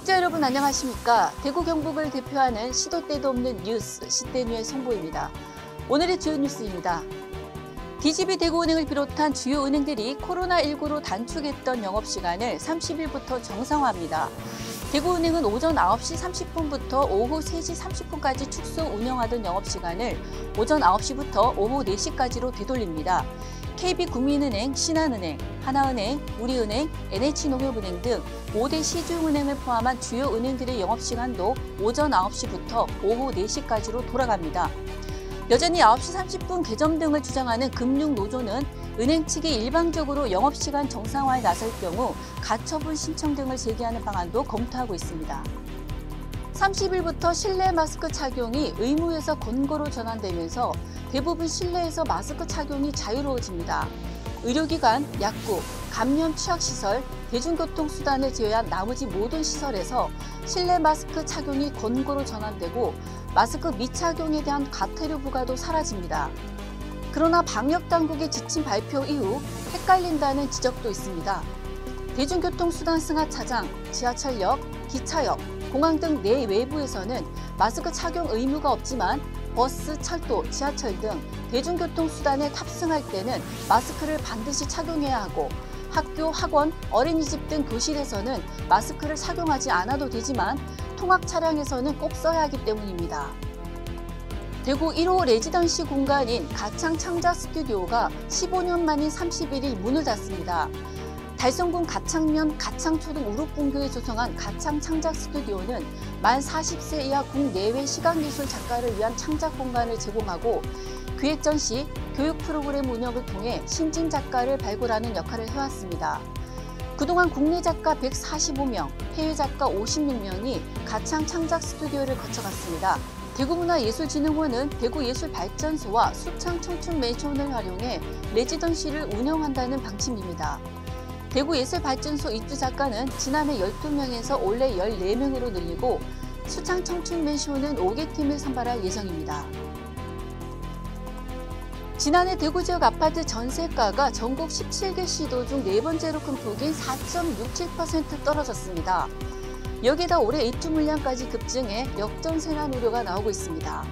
구독자 여러분 안녕하십니까? 대구 경북을 대표하는 시도 때도 없는 뉴스 시대뉴의 송보입니다. 오늘의 주요 뉴스입니다. DGB 대구은행을 비롯한 주요 은행들이 코로나19로 단축했던 영업시간을 30일부터 정상화합니다. 대구은행은 오전 9시 30분부터 오후 3시 30분까지 축소 운영하던 영업시간을 오전 9시부터 오후 4시까지로 되돌립니다. KB국민은행, 신한은행, 하나은행, 우리은행, NH농협은행 등 5대 시중은행을 포함한 주요 은행들의 영업시간도 오전 9시부터 오후 4시까지로 돌아갑니다. 여전히 9시 30분 개점 등을 주장하는 금융노조는 은행 측이 일방적으로 영업시간 정상화에 나설 경우 가처분 신청 등을 제기하는 방안도 검토하고 있습니다. 30일부터 실내 마스크 착용이 의무에서 권고로 전환되면서 대부분 실내에서 마스크 착용이 자유로워집니다. 의료기관, 약국, 감염 취약시설, 대중교통수단을 제외한 나머지 모든 시설에서 실내 마스크 착용이 권고로 전환되고 마스크 미착용에 대한 과태료 부과도 사라집니다. 그러나 방역당국의 지침 발표 이후 헷갈린다는 지적도 있습니다. 대중교통수단 승하차장, 지하철역, 기차역, 공항 등 내외부에서는 마스크 착용 의무가 없지만 버스, 철도, 지하철 등 대중교통수단에 탑승할 때는 마스크를 반드시 착용해야 하고 학교, 학원, 어린이집 등 교실에서는 마스크를 착용하지 않아도 되지만 통학 차량에서는 꼭 써야 하기 때문입니다. 대구 1호 레지던시 공간인 가창 창작 스튜디오가 15년 만인 31일 문을 닫습니다. 달성군 가창면 가창초등 우룹분교에 조성한 가창 창작 스튜디오는 만 40세 이하 국내외 시각예술 작가를 위한 창작 공간을 제공하고 기획 전시, 교육 프로그램 운영을 통해 신진 작가를 발굴하는 역할을 해왔습니다. 그동안 국내 작가 145명, 해외 작가 56명이 가창 창작 스튜디오를 거쳐갔습니다. 대구문화예술진흥원은 대구예술발전소와 수창 청춘 맨션을 활용해 레지던시를 운영한다는 방침입니다. 대구예술발전소 입주 작가는 지난해 12명에서 올해 14명으로 늘리고 수창 청춘 맨션은 5개 팀을 선발할 예정입니다. 지난해 대구 지역 아파트 전세가가 전국 17개 시도 중 네 번째로 큰 폭인 4.67% 떨어졌습니다. 여기에다 올해 입주 물량까지 급증해 역전세난 우려가 나오고 있습니다.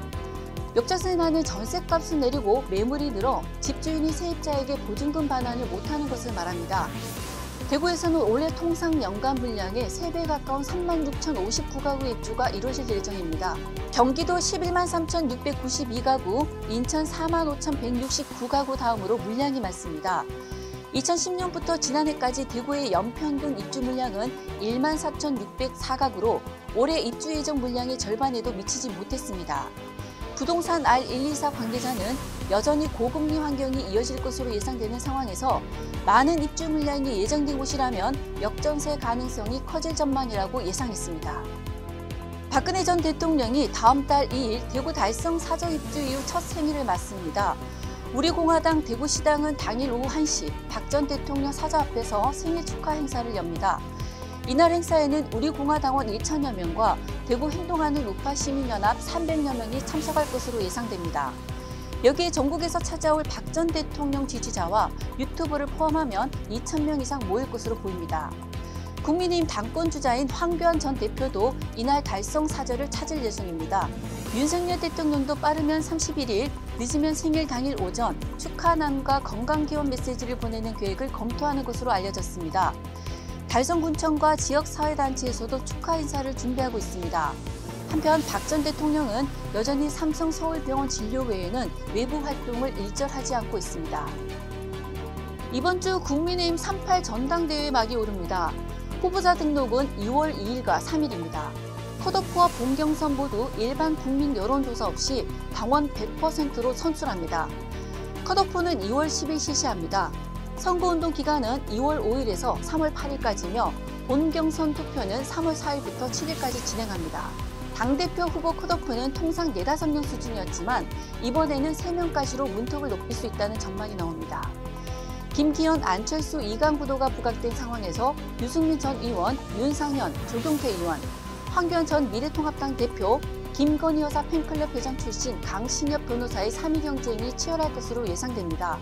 역전세난은 전세값을 내리고 매물이 늘어 집주인이 세입자에게 보증금 반환을 못하는 것을 말합니다. 대구에서는 올해 통상 연간 물량의 3배 가까운 36,059가구 입주가 이루어질 예정입니다. 경기도 11만 3,692가구, 인천 4만 5,169가구 다음으로 물량이 많습니다. 2010년부터 지난해까지 대구의 연평균 입주 물량은 1만 4,604가구로 올해 입주 예정 물량의 절반에도 미치지 못했습니다. 부동산 R124 관계자는 여전히 고금리 환경이 이어질 것으로 예상되는 상황에서 많은 입주 물량이 예정된 곳이라면 역전세 가능성이 커질 전망이라고 예상했습니다. 박근혜 전 대통령이 다음 달 2일 대구 달성 사저 입주 이후 첫 생일을 맞습니다. 우리공화당 대구시당은 당일 오후 1시 박 전 대통령 사저 앞에서 생일 축하 행사를 엽니다. 이날 행사에는 우리공화당원 1,000여 명과 대구 행동하는 우파 시민연합 300여 명이 참석할 것으로 예상됩니다. 여기에 전국에서 찾아올 박 전 대통령 지지자와 유튜버를 포함하면 2,000명 이상 모일 것으로 보입니다. 국민의힘 당권주자인 황교안 전 대표도 이날 달성 사저를 찾을 예정입니다. 윤석열 대통령도 빠르면 31일, 늦으면 생일 당일 오전 축하난과 건강기원 메시지를 보내는 계획을 검토하는 것으로 알려졌습니다. 달성군청과 지역사회단체에서도 축하 인사를 준비하고 있습니다. 한편 박 전 대통령은 여전히 삼성 서울병원 진료 외에는 외부 활동을 일절하지 않고 있습니다. 이번 주 국민의힘 38 전당대회 막이 오릅니다. 후보자 등록은 2월 2일과 3일입니다. 컷오프와 본경선 모두 일반 국민 여론조사 없이 당원 100%로 선출합니다. 컷오프는 2월 10일 실시합니다. 선거운동 기간은 2월 5일에서 3월 8일까지며 본경선 투표는 3월 4일부터 7일까지 진행합니다. 당대표 후보 컷오프는 통상 4, 5명 수준이었지만 이번에는 3명까지로 문턱을 높일 수 있다는 전망이 나옵니다. 김기현, 안철수, 이강 구도가 부각된 상황에서 유승민 전 의원, 윤상현, 조경태 의원, 황교안 전 미래통합당 대표, 김건희 여사 팬클럽 회장 출신 강신엽 변호사의 3위 경쟁이 치열할 것으로 예상됩니다.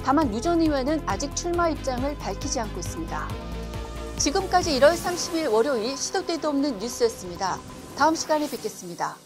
다만 유 전 의원은 아직 출마 입장을 밝히지 않고 있습니다. 지금까지 1월 30일 월요일 시도 때도 없는 뉴스였습니다. 다음 시간에 뵙겠습니다.